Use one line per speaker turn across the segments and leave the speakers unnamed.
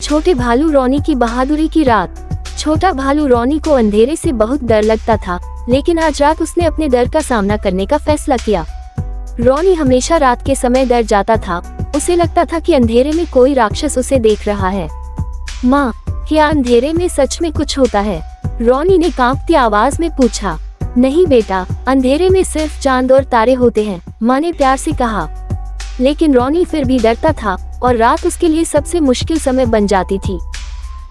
छोटे भालू रॉनी की बहादुरी की रात। छोटा भालू रॉनी को अंधेरे से बहुत डर लगता था, लेकिन आज रात उसने अपने डर का सामना करने का फैसला किया। रॉनी हमेशा रात के समय डर जाता था। उसे लगता था कि अंधेरे में कोई राक्षस उसे देख रहा है। माँ, क्या अंधेरे में सच में कुछ होता है? रॉनी ने कांपती आवाज में पूछा। नहीं बेटा, अंधेरे में सिर्फ चांद और तारे होते हैं, माँ ने प्यार से कहा। लेकिन रॉनी फिर भी डरता था और रात उसके लिए सबसे मुश्किल समय बन जाती थी।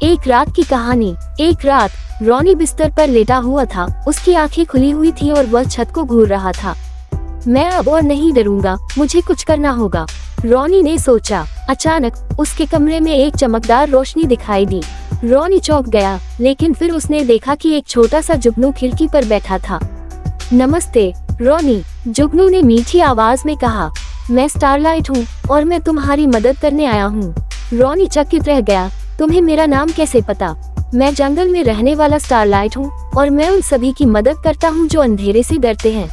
एक रात की कहानी। एक रात रॉनी बिस्तर पर लेटा हुआ था। उसकी आंखें खुली हुई थी और वह छत को घूर रहा था। मैं अब और नहीं डरूंगा, मुझे कुछ करना होगा, रॉनी ने सोचा। अचानक उसके कमरे में एक चमकदार रोशनी दिखाई दी। रॉनी चौंक गया, लेकिन फिर उसने देखा कि एक छोटा सा जुगनू खिड़की पर बैठा था। नमस्ते रॉनी, जुगनू ने मीठी आवाज में कहा। मैं स्टारलाइट हूँ और मैं तुम्हारी मदद करने आया हूँ। रॉनी चकित रह गया। तुम्हें मेरा नाम कैसे पता? मैं जंगल में रहने वाला स्टारलाइट हूँ और मैं उन सभी की मदद करता हूँ जो अंधेरे से डरते हैं।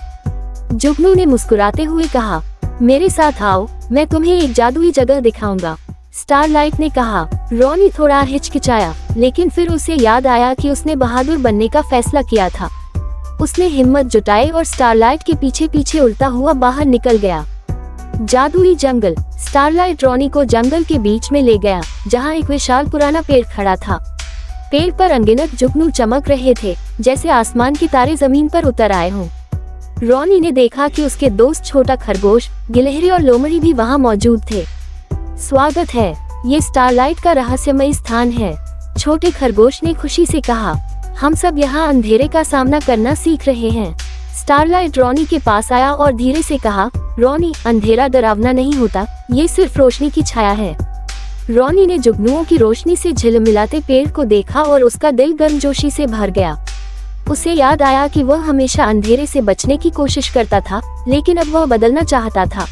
जुगनू ने मुस्कुराते हुए कहा, मेरे साथ आओ, मैं तुम्हें एक जादुई जगह दिखाऊंगा, स्टारलाइट ने कहा। रॉनी थोड़ा हिचकिचाया, लेकिन फिर उसे याद आया कि उसने बहादुर बनने का फैसला किया था। उसने हिम्मत जुटाई और स्टारलाइट के पीछे पीछे उड़ता हुआ बाहर निकल गया। जादुई जंगल। स्टारलाइट रॉनी को जंगल के बीच में ले गया, जहाँ एक विशाल पुराना पेड़ खड़ा था। पेड़ पर अनगिनत जुगनू चमक रहे थे, जैसे आसमान के तारे जमीन पर उतर आए हों। रॉनी ने देखा कि उसके दोस्त छोटा खरगोश, गिलहरी और लोमड़ी भी वहाँ मौजूद थे। स्वागत है, ये स्टारलाइट का रहस्यमय स्थान है, छोटे खरगोश ने खुशी से कहा। हम सब यहाँ अंधेरे का सामना करना सीख रहे हैं। स्टारलाइट रॉनी के पास आया और धीरे से कहा, रॉनी, अंधेरा डरावना नहीं होता, ये सिर्फ रोशनी की छाया है। रॉनी ने जुगनुओं की रोशनी से झिलमिलाते पेड़ को देखा और उसका दिल गर्मजोशी से भर गया। उसे याद आया कि वह हमेशा अंधेरे से बचने की कोशिश करता था, लेकिन अब वह बदलना चाहता था।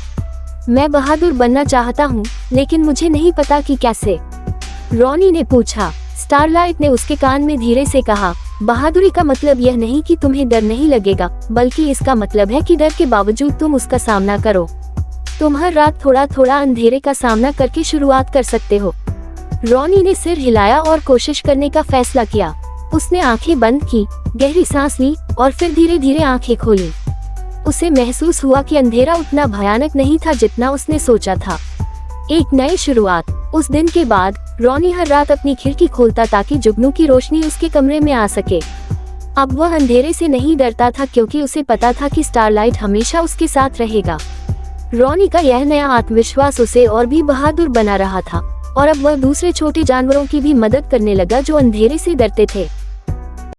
मैं बहादुर बनना चाहता हूँ, लेकिन मुझे नहीं पता कि कैसे, रॉनी ने पूछा। स्टारलाइट ने उसके कान में धीरे से कहा, बहादुरी का मतलब यह नहीं कि तुम्हें डर नहीं लगेगा, बल्कि इसका मतलब है कि डर के बावजूद तुम उसका सामना करो। तुम हर रात थोड़ा थोड़ा अंधेरे का सामना करके शुरुआत कर सकते हो। रॉनी ने सिर हिलाया और कोशिश करने का फैसला किया। उसने आंखें बंद की, गहरी सांस ली और फिर धीरे धीरे आंखें खोली। उसे महसूस हुआ कि अंधेरा उतना भयानक नहीं था जितना उसने सोचा था। एक नई शुरुआत। उस दिन के बाद रॉनी हर रात अपनी खिड़की खोलता ताकि जुगनू की रोशनी उसके कमरे में आ सके। अब वह अंधेरे से नहीं डरता था, क्योंकि उसे पता था कि स्टारलाइट हमेशा उसके साथ रहेगा। रॉनी का यह नया आत्मविश्वास उसे और भी बहादुर बना रहा था, और अब वह दूसरे छोटे जानवरों की भी मदद करने लगा जो अंधेरे से डरते थे।